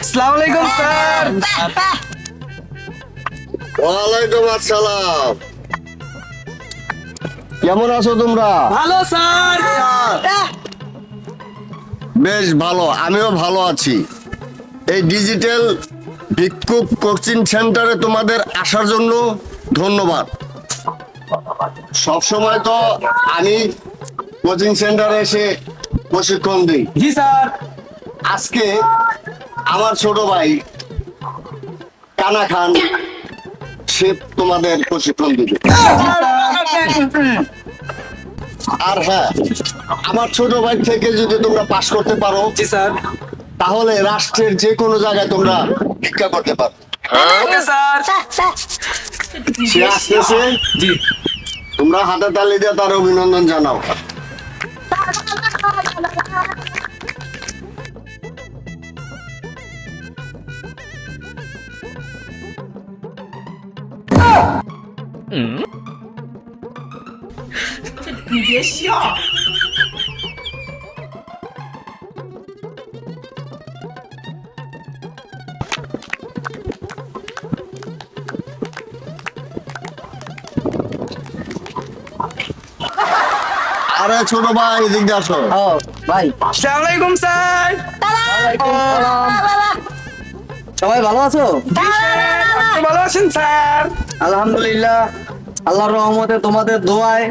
আসসালামু আলাইকুম স্যার। ওয়ালাইকুম আসসালাম। কেমন আছো তোমরা? ভালো স্যার। বেশ ভালো, আমিও ভালো আছি। এই ডিজিটাল ভিক্ষুক কোচিং সেন্টারে তোমাদের আসার জন্য ধন্যবাদ। সবসময় তো আমি কোচিং সেন্টারে এসে প্রশিক্ষণ দিই। জি স্যার। আজকে আমার ছোট ভাই কানা খান সে তোমাদের প্রশিক্ষণ দিবে। আর হ্যাঁ, আমার ছোট ভাই থেকে যদি তোমরা পাশ করতে পারো জি স্যার। তাহলে রাষ্ট্রের যে কোনো জায়গায় তোমরা ভিক্ষা করতে পারো। Okay sir. সে আসতেছে, জি। তোমরা হাতে তালি দিয়ে তার অভিনন্দন জানাও। আরে ছোট ভাই এদিক দিয়ে আসো। ও ভাই, আসসালামু আলাইকুম স্যার। সবাই ভালো আছো? আপনি ভালো আছেন স্যার? আলহামদুলিল্লাহ, আল্লাহর রহমতে তোমাদের দোয়ায়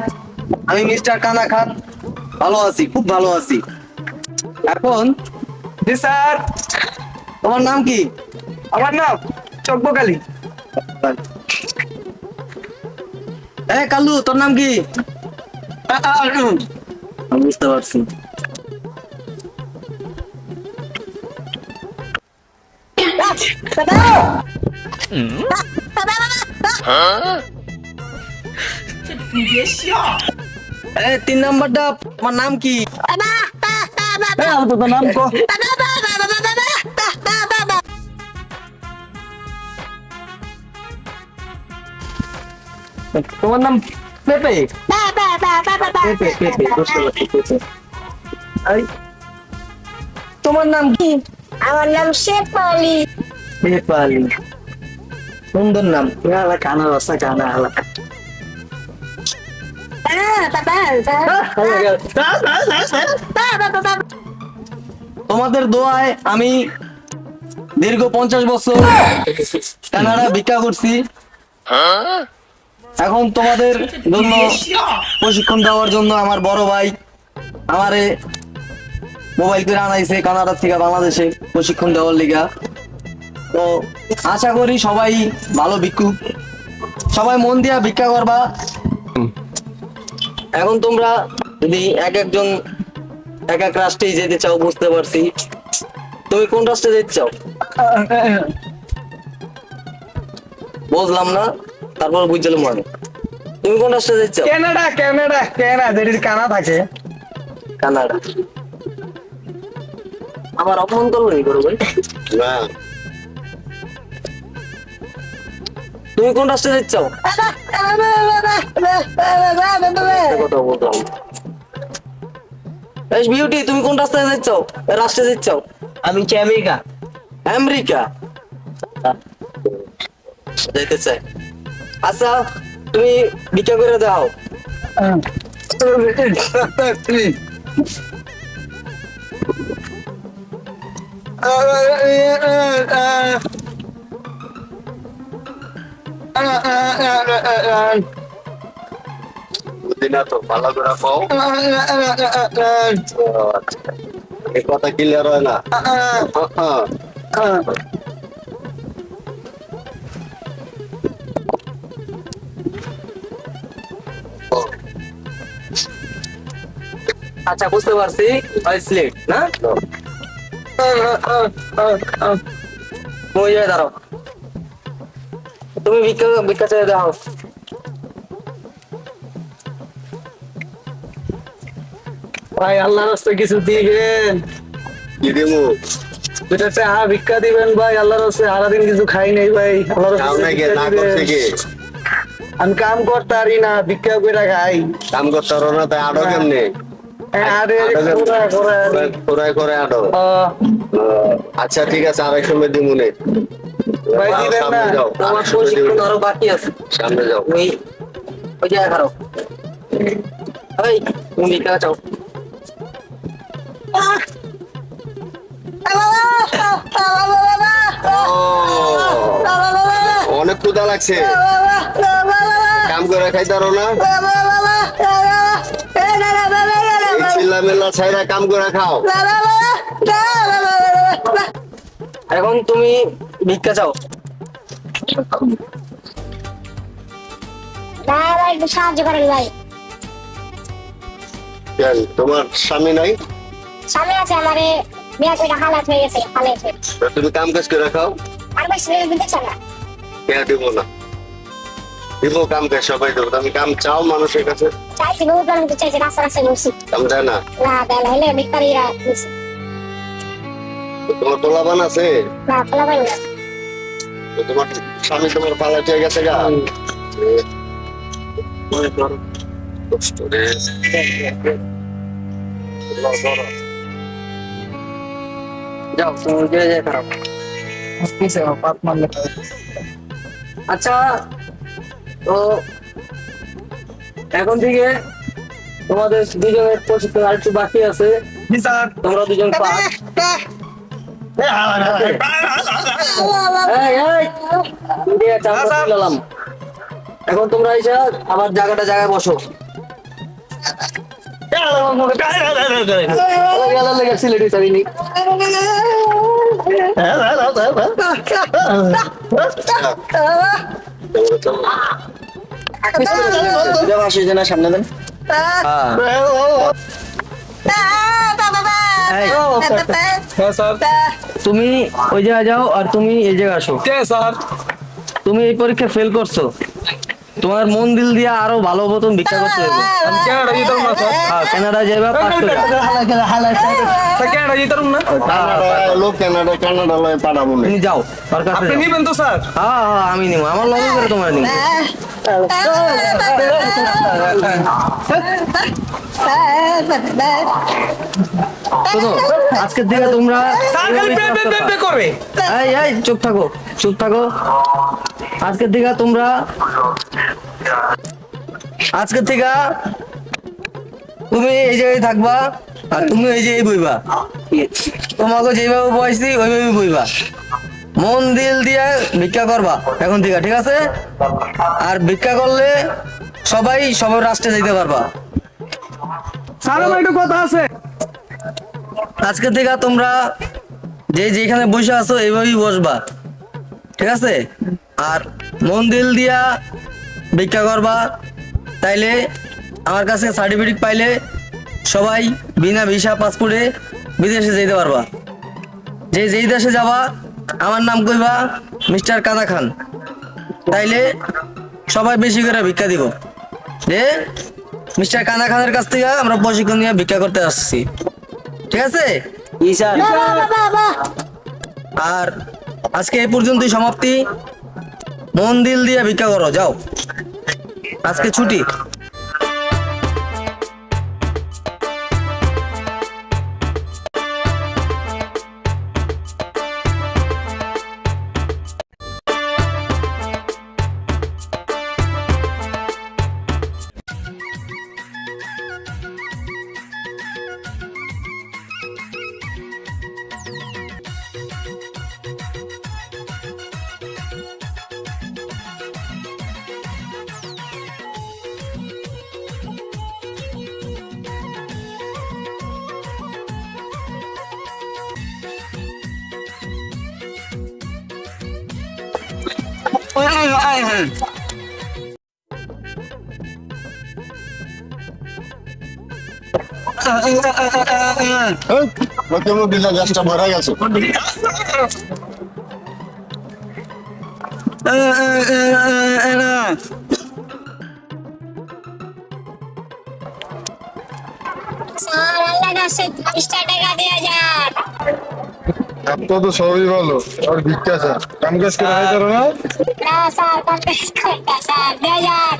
আমি মিস্টার কানা খান ভালো আছি, খুব ভালো আছি। এখন জি স্যার। তোমার নাম কি? আমার নাম চকবকালী। কাল্লু, তোর নাম কি? আমি বুঝতে পারছি। তিন নাম্বারটা আমার নাম কি? তোর নাম কো? তোমার নাম পেপে? পেপে, পেপে, বুঝতে পারছি, পেপে। এই, তোমার নাম কি? আমার নাম শেফালি। পেপালি, সুন্দর নাম। কানা রসা কানা আলা। তোমাদের দোয়ায় আমি দীর্ঘ 50 বছর কানাডা ভিক্ষা করছি। এখন তোমাদের জন্য প্রশিক্ষণ দেওয়ার জন্য আমার বড় ভাই আমারে মোবাইল করে আনাইছে কানাডা থেকে বাংলাদেশে প্রশিক্ষণ দেওয়ার লিগা। তো আশা করি সবাই ভালো ভিক্ষুক, সবাই মন দিয়া ভিক্ষা করবা। এখন তোমরা যদি একজন এক এক রাষ্ট্রে যেতে চাও, বুঝতে পারছি। তুমি কোন রাষ্ট্রে যেতে চাও? বুঝলাম না, তারপর বুঝলাম মানে তুমি কোন রাষ্ট্রে যেতে চাও? কানাডা, কানাডা, কানাডা, যেটি কানা থাকে। কানাডা। আমার অপমান করবো নি করো ভাই? না, তুমি কোন রাষ্ট্রে যেতে চাও? কথা বলতাম। বিউটি, তুমি কোন রাস্তায় যেতে চাও, রাষ্ট্রে যেতে চাও? আমি চাই আমেরিকা। আমেরিকা যেতে চাই। আচ্ছা, তুমি ভিক্ষা করে দাও। বুঝিনা তো, ভালো করে পাও। এই কথা ক্লিয়ার হয় না। আচ্ছা, বুঝতে পারছি। স্লেট না, তুমি যাই দাঁড়াও। তুমি ভিক্ষা ভিক্ষা চাই দাও। ভাই আল্লাহর রাস্তায় কিছু দিবেন। কি দেবো? দুটা চা ভিক্ষা দিবেন ভাই, আল্লাহর রাস্তায় সারাদিন কিছু খাই নাই ভাই। আল্লাহর যাও রাস্তায় নাকি ভিক্ষা না দিবেন। করছে কি? আমি কাম করতে পারি না, ভিক্ষা করে খাই। কাম করতে পারো না, তাই আডো কেমনে? আরে কোরায় করে আডো। আহ, আচ্ছা ঠিক আছে, আরেক সময় দিমুনে। ভাই দিবেন না? সামনে যাও, আমার আরেক সময় প্রশিক্ষণ দিমুনে। আরো বাকি আছে। সামনে যাও। ওই জায়গায় খারাপ। এই তুমি ভিক্ষা চাও। অনেক ক্ষুধা লাগছে, কাম করে খাইতে পারো না? এই চিল্লা মিল্লা ছাইরা কাম করে খাও। এখন তুমি ভিক্ষা চাও। ভাই ভাই একটু সাহায্য করেন ভাই। কেন, তোমার স্বামী নাই? সামনে আছে আমারে বিয়া করে হালাত হয়ে গেছে, হালাত হয়ে। তা তুমি কাম কাজ করে খাও। আর ভাই ছেলে দিতে চান না। কে দিব না? দিব কাম কাজ সবাই দেবো। তুমি কাম চাও মানুষের কাছে, চাইছি বহুত মানুষ তো চাইছে, রাস্তা রাস্তায় বসছি। কাম দেয় না। না দেয় হলে ভিক্ষারীরা নিচ্ছে। তো তোমার তোলাবান আছে? না ফেলা পাই না। তো তোমার স্বামী তোমার পালাতে গেছে গা? কষ্ট রে। যাও তুমি যে যে খারাপ। কিসে পাত মারলে খাই। আচ্ছা তো এখন থেকে তোমাদের দুজনের প্রশিক্ষণ আর একটু বাকি আছে। জি স্যার। তোমরা দুজন পাস। এই এই দিয়ে চাপা দিলাম। এখন তোমরা এসে আবার জায়গায় বসো। লেগে সিলেটি সারিনি। সামনে দেন। এই, হ্যাঁ স্যার। তুমি ওই জায়গায় যাও আর তুমি এই জায়গায় আসো। কে স্যার? তুমি এই পরীক্ষা ফেল করছো, তোমার মন দিল দিয়ে আরো ভালো মতন ভিক্ষা করতে হবে। আমি কেনাডা যেতাম না স্যার। হ্যাঁ কানাডা যাইবা পাস করে। স্যার কেনাডা যেতাম না। লোক কানাডা লয় পাঠাবো না। তুমি যাও তার কাছে আপনি যাও। নিবেন তো স্যার? হ্যাঁ হ্যাঁ আমি নিব, আমার লগে করে তোমার নিব। শোনো, আজকের থেকে তোমরা স্যার খালি পে পে পে পে করে। এই এই চুপ থাকো, চুপ থাকো। আজকের থেকে তোমরা তুমি এই জায়গায় থাকবা আর তুমি এই যে এই বইবা। তোমাকে যেভাবে বয়সি ওইভাবে বইবা, মন দিল দিয়ে ভিক্ষা করবা এখন থেকে, ঠিক আছে? আর ভিক্ষা করলে সবাই সবার রাষ্ট্রে যেতে পারবা। স্যার আমার একটু কথা আছে। আজকে থেকে তোমরা যেখানে বসে আছো এইভাবেই বসবা, ঠিক আছে? আর মন দিল দিয়া ভিক্ষা করবা, তাইলে আমার কাছে সার্টিফিকেট পাইলে সবাই বিনা ভিসা পাসপোর্টে বিদেশে যেতে পারবা। যেই দেশে যাবা আমার নাম কইবা মিস্টার কাদা খান, তাইলে সবাই বেশি করে ভিক্ষা দিব। যে মিস্টার কাদা খানের কাছ থেকে আমরা প্রশিক্ষণ নিয়ে ভিক্ষা করতে আসছি, ঠিক আছে? আর আজকে এই পর্যন্তই সমাপ্তি। মন দিল দিয়ে ভিক্ষা করো, যাও, আজকে ছুটি। গ্যাসটা ভরা গেছে। স্যার আল্লাহ কাছে 20 টাকা দেয়া যায়। তো তো সবই ভালো আর ভিক্ষা স্যার কাম কাজ করে খাইতে পারো না না স্যার কন্টেস্ট করতে স্যার দেয়া যান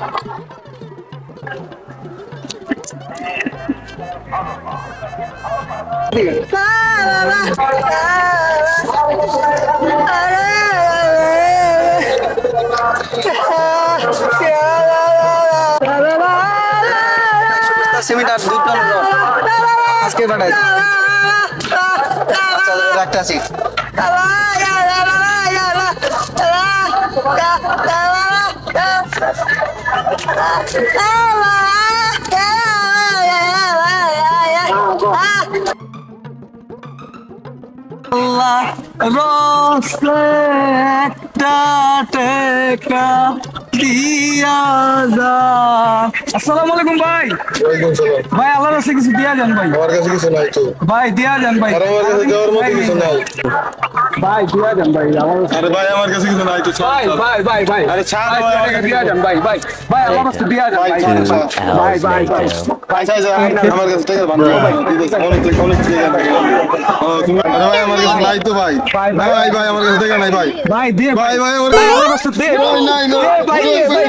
সেমিটার দুটো আজকে পাঠাই একটা আছে আল্লাহ রসে একটা টেকা দিয়া যা। আসসালামু আলাইকুম ভাই। ওয়ালাইকুম সালাম ভাই আল্লাহর রাস্তায় কিছু দিয়া যান ভাই। আমার কাছে কিছু নাই তো ভাই দিয়া যান ভাই। আর আমার কাছে দেওয়ার মতো কিছু নাই ভাই দিয়া যান ভাই আমার আরে ভাই আমার কাছে কিছু নাই তো ভাই ভাই ভাই ভাই আরে ছাড় ভাই, ভাই, টাকা আমার কাছে দিয়া যান ভাই ভাই ভাই আমার কাছে দিয়া যান ভাই ভাই ভাই ভাই পয়সা আছে আমার কাছে টাকা বান্ধব ভাই অনেক অনেক টাকা নাই ও তুমি আরে ভাই আমার কাছে নাই তো ভাই ভাই, ভাই, ভাই ভাই আমার কাছে টাকা নাই ভাই ভাই দে ভাই ভাই আমার আমার কাছে দে ভাই নাই না ভাই ভাই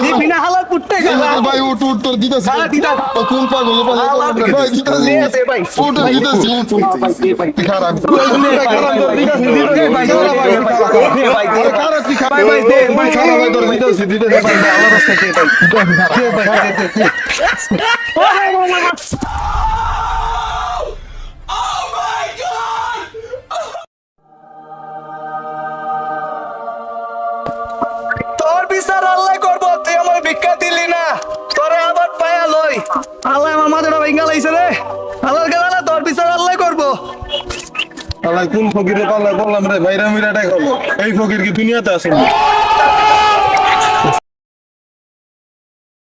দে বিনা হালাল পুটতে গেল ভাই উঠ উঠ তোর দিতেছি হ্যাঁ, দিতাছি। ও কোন পাগল ভাই দিতেছি দে দে ভাই উঠ দিতেছি ভাই দে ভাই খারাপ তোর বিচার আল্লাহ করবো, তুই আমার ভিক্ষা দিলি না, তোরে আবার পায়া লই। আল্লাহ আমার মাথাটা ভেঙে লাইছে রে, আল্লাহর কাছে তোর বিচার আল্লাহ করবো। কোন ফকিরে পাল্লা বললাম রে ভাইরা মিরাটাই হলো এই ফকির কি দুনিয়াতে আছে